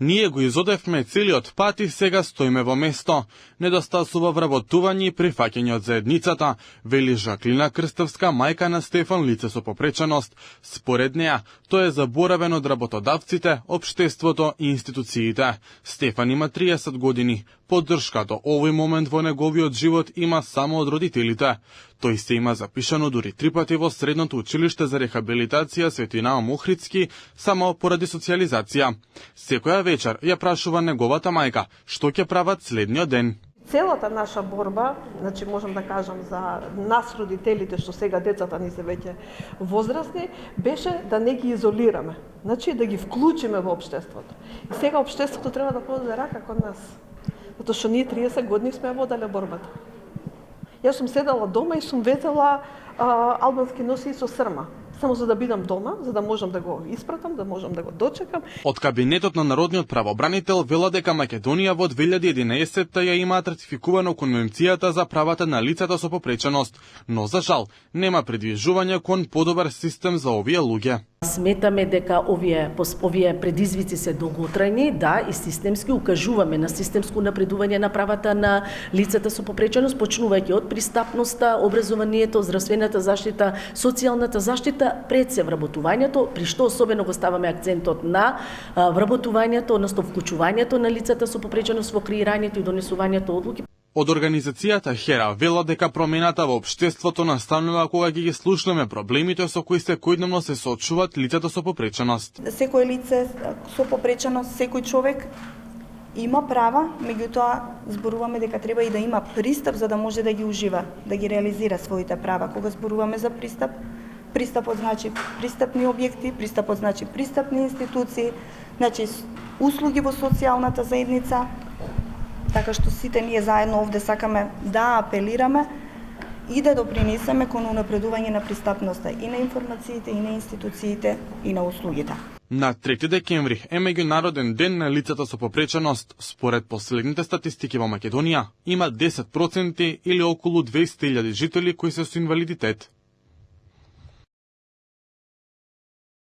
Ние го изодевме целиот пат и сега стоиме во место. Недостасува вработување и прифаќање од заедницата, вели Жаклина Крстевска, мајка на Стефан, лице со попреченост. Според неа, тој е заборавен од работодавците, општеството и институциите. Стефан има 30 години. Поддршка до овој момент во неговиот живот има само од родителите. Тој се има запишано дури 3 пати во средното училиште за рехабилитација Свети Наум Охридски, само поради социализација. Секоја вечер ја прашува неговата мајка што ќе прават следниот ден. Целата наша борба, значи можам да кажам за нас родителите што сега децата ни се веќе возрастни, беше да не ги изолираме, значи да ги вклучиме во општеството. И сега општеството треба да подаде рака кон нас, затоа што ние 30 години сме воделе борбата. Јас сум седела дома и сум ветела албански носи со срма, само за да бидам дома, за да можам да го испратам, да можам да го дочекам. Од кабинетот на Народниот правобранител вела дека Македонија во 2011 ја имаат ратификувано Конвенцијата за правата на лицата со попреченост, но за жал нема придвижување кон подобар систем за овие луѓе. Сметаме дека овие предизвици се долготрајни, да, и системски укажуваме на системско напредување на правата на лицата со попреченост, почнувајќи од пристапноста, образованието, здравствената заштита, социјалната заштита, пред се вработувањето, при што особено го ставаме акцентот на вработувањето, односно вклучувањето на лицата со попреченост во креирањето и донесувањето одлуки. Од организацијата ХЕРА вела дека промената во општеството настанува кога ги слушнеме проблемите со кои секојдневно се соочуваат лицата со попреченост. Секој лице со попреченост, секој човек има права, меѓутоа зборуваме дека треба и да има пристап за да може да ги ужива, да ги реализира своите права. Кога зборуваме за пристап, пристапот значи пристапни објекти, пристапот значи пристапни институции, значи услуги во социјалната заедница. Така што сите ние заедно овде сакаме да апелираме и да допринесеме кон унапредување на пристапноста и на информациите, и на институциите, и на услугите. На 3 декември е меѓународен ден на лицата со попреченост. Според последните статистики во Македонија има 10% или околу 200.000 жители кои се со инвалидитет.